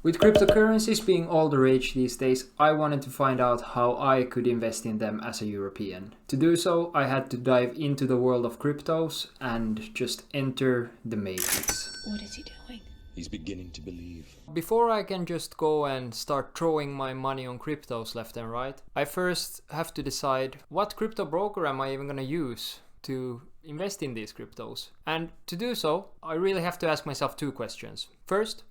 With cryptocurrencies being all the rage these days, I wanted to find out how I could invest in them as a European. To do so, I had to dive into the world of cryptos and just enter the matrix. What is he doing? He's beginning to believe. Before I can just go and start throwing my money on cryptos left and right, I first have to decide what crypto broker am I even gonna use to invest in these cryptos. And to do so, I really have to ask myself two questions. First,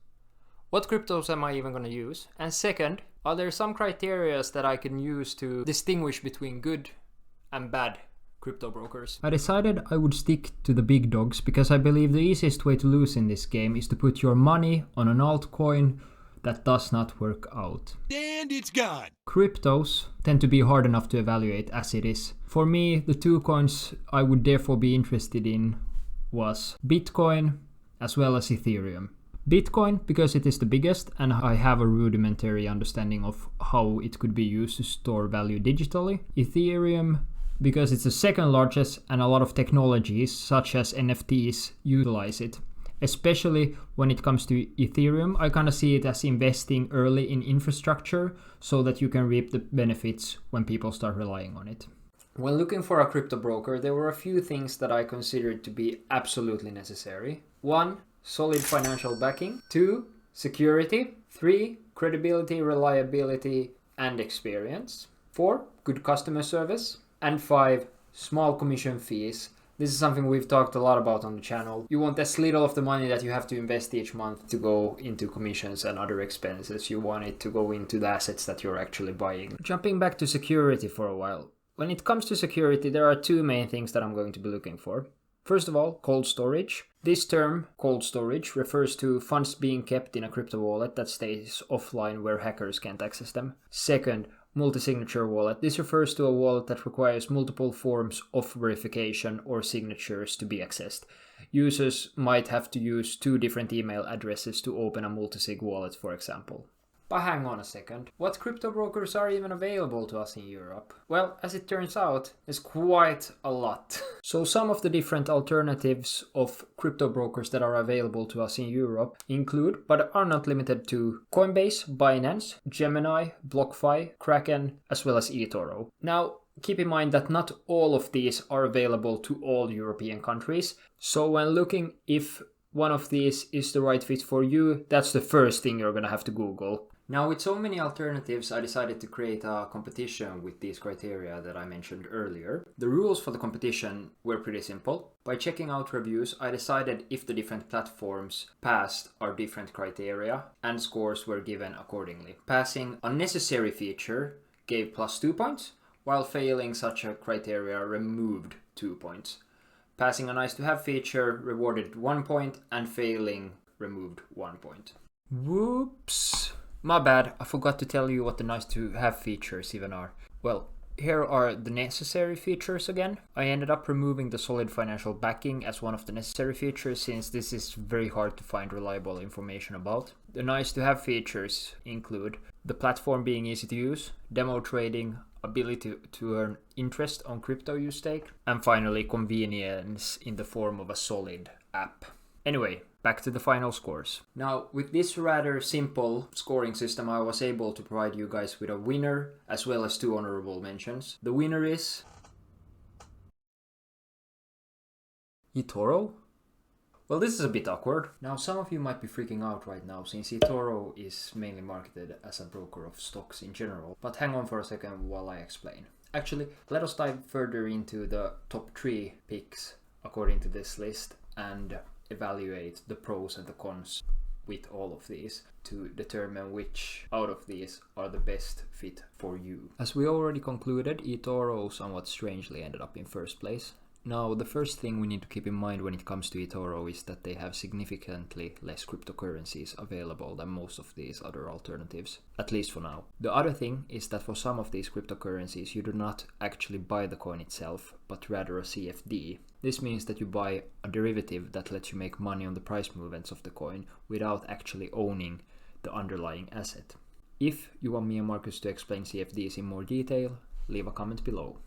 what cryptos am I even going to use? And second, are there some criteria that I can use to distinguish between good and bad crypto brokers? I decided I would stick to the big dogs because I believe the easiest way to lose in this game is to put your money on an altcoin that does not work out. And it's gone! Cryptos tend to be hard enough to evaluate as it is. For me, the two coins I would therefore be interested in was Bitcoin as well as Ethereum. Bitcoin because it is the biggest and I have a rudimentary understanding of how it could be used to store value digitally. Ethereum because it's the second largest and a lot of technologies such as NFTs utilize it. Especially when it comes to Ethereum, I kind of see it as investing early in infrastructure so that you can reap the benefits when people start relying on it. When looking for a crypto broker, there were a few things that I considered to be absolutely necessary. 1. Solid financial backing. 2. Security. 3. Credibility, reliability, and experience. 4. Good customer service. And 5. Small commission fees. This is something we've talked a lot about on the channel. You want as little of the money that you have to invest each month to go into commissions and other expenses. You want it to go into the assets that you're actually buying. Jumping back to security for a while. When it comes to security, there are two main things that I'm going to be looking for. First of all, cold storage. This term, cold storage, refers to funds being kept in a crypto wallet that stays offline where hackers can't access them. Second, multi-signature wallet. This refers to a wallet that requires multiple forms of verification or signatures to be accessed. Users might have to use 2 different email addresses to open a multi-sig wallet, for example. But hang on a second, what crypto brokers are even available to us in Europe? Well, as it turns out, there's quite a lot. So some of the different alternatives of crypto brokers that are available to us in Europe include, but are not limited to, Coinbase, Binance, Gemini, BlockFi, Kraken, as well as eToro. Now, keep in mind that not all of these are available to all European countries. So when looking if one of these is the right fit for you, that's the first thing you're gonna have to Google. Now, with so many alternatives, I decided to create a competition with these criteria that I mentioned earlier. The rules for the competition were pretty simple. By checking out reviews, I decided if the different platforms passed our different criteria, and scores were given accordingly. Passing a necessary feature gave +2 points, while failing such a criteria removed 2 points. Passing a nice to have feature rewarded 1 point, and failing removed 1 point. Whoops! My bad, I forgot to tell you what the nice to have features even are. Well, here are the necessary features again. I ended up removing the solid financial backing as one of the necessary features since this is very hard to find reliable information about. The nice to have features include the platform being easy to use, demo trading, ability to earn interest on crypto you stake, and finally convenience in the form of a solid app. Anyway, back to the final scores. Now, with this rather simple scoring system, I was able to provide you guys with a winner as well as 2 honorable mentions. The winner is eToro. Well, this is a bit awkward. Now, some of you might be freaking out right now since eToro is mainly marketed as a broker of stocks in general. But hang on for a second while I explain. Actually, let us dive further into the top 3 picks according to this list and evaluate the pros and the cons with all of these to determine which out of these are the best fit for you. As we already concluded, eToro somewhat strangely ended up in first place. Now, the first thing we need to keep in mind when it comes to eToro is that they have significantly less cryptocurrencies available than most of these other alternatives, at least for now. The other thing is that for some of these cryptocurrencies, you do not actually buy the coin itself, but rather a CFD. This means that you buy a derivative that lets you make money on the price movements of the coin without actually owning the underlying asset. If you want me and Marcus to explain CFDs in more detail, leave a comment below.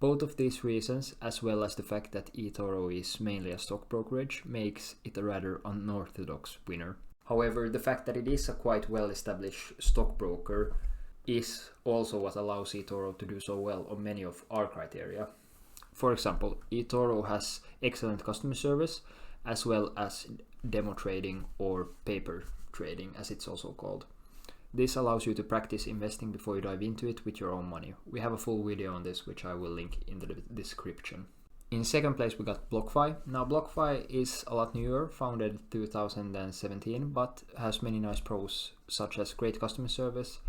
Both of these reasons, as well as the fact that eToro is mainly a stock brokerage, makes it a rather unorthodox winner. However, the fact that it is a quite well-established stockbroker is also what allows eToro to do so well on many of our criteria. For example, eToro has excellent customer service as well as demo trading or paper trading, as it's also called. This allows you to practice investing before you dive into it with your own money. We have a full video on this, which I will link in the description. In second place, we got BlockFi. Now, BlockFi is a lot newer, founded in 2017, but has many nice pros, such as great customer service,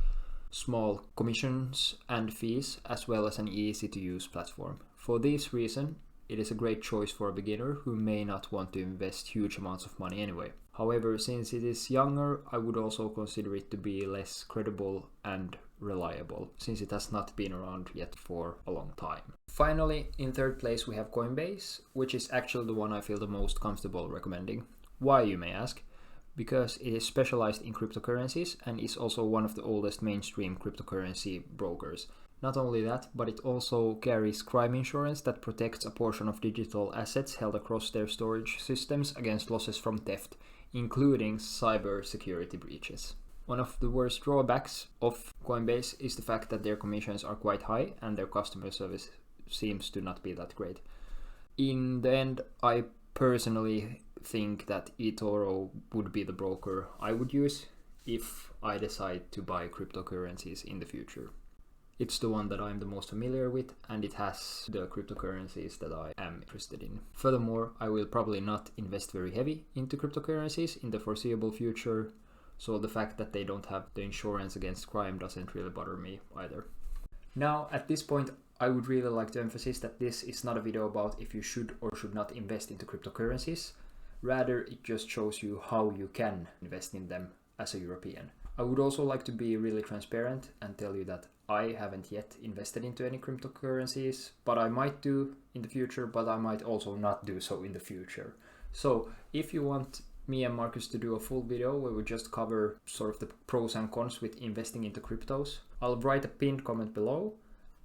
small commissions and fees, as well as an easy-to-use platform. For this reason, it is a great choice for a beginner who may not want to invest huge amounts of money anyway. However, since it is younger, I would also consider it to be less credible and reliable, since it has not been around yet for a long time. Finally, in third place, we have Coinbase, which is actually the one I feel the most comfortable recommending. Why, you may ask? Because it is specialized in cryptocurrencies and is also one of the oldest mainstream cryptocurrency brokers. Not only that, but it also carries crime insurance that protects a portion of digital assets held across their storage systems against losses from theft, including cyber security breaches. One of the worst drawbacks of Coinbase is the fact that their commissions are quite high and their customer service seems to not be that great. In the end, I personally think that eToro would be the broker I would use if I decide to buy cryptocurrencies in the future. It's the one that I'm the most familiar with, and it has the cryptocurrencies that I am interested in. Furthermore, I will probably not invest very heavy into cryptocurrencies in the foreseeable future, so the fact that they don't have the insurance against crime doesn't really bother me either. Now, at this point, I would really like to emphasize that this is not a video about if you should or should not invest into cryptocurrencies. Rather, it just shows you how you can invest in them as a European. I would also like to be really transparent and tell you that I haven't yet invested into any cryptocurrencies, but I might do in the future, but I might also not do so in the future. So if you want me and Marcus to do a full video where we just cover sort of the pros and cons with investing into cryptos, I'll write a pinned comment below,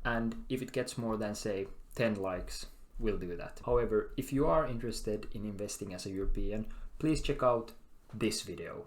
and if it gets more than, say, 10 likes, we'll do that. However, if you are interested in investing as a European, please check out this video.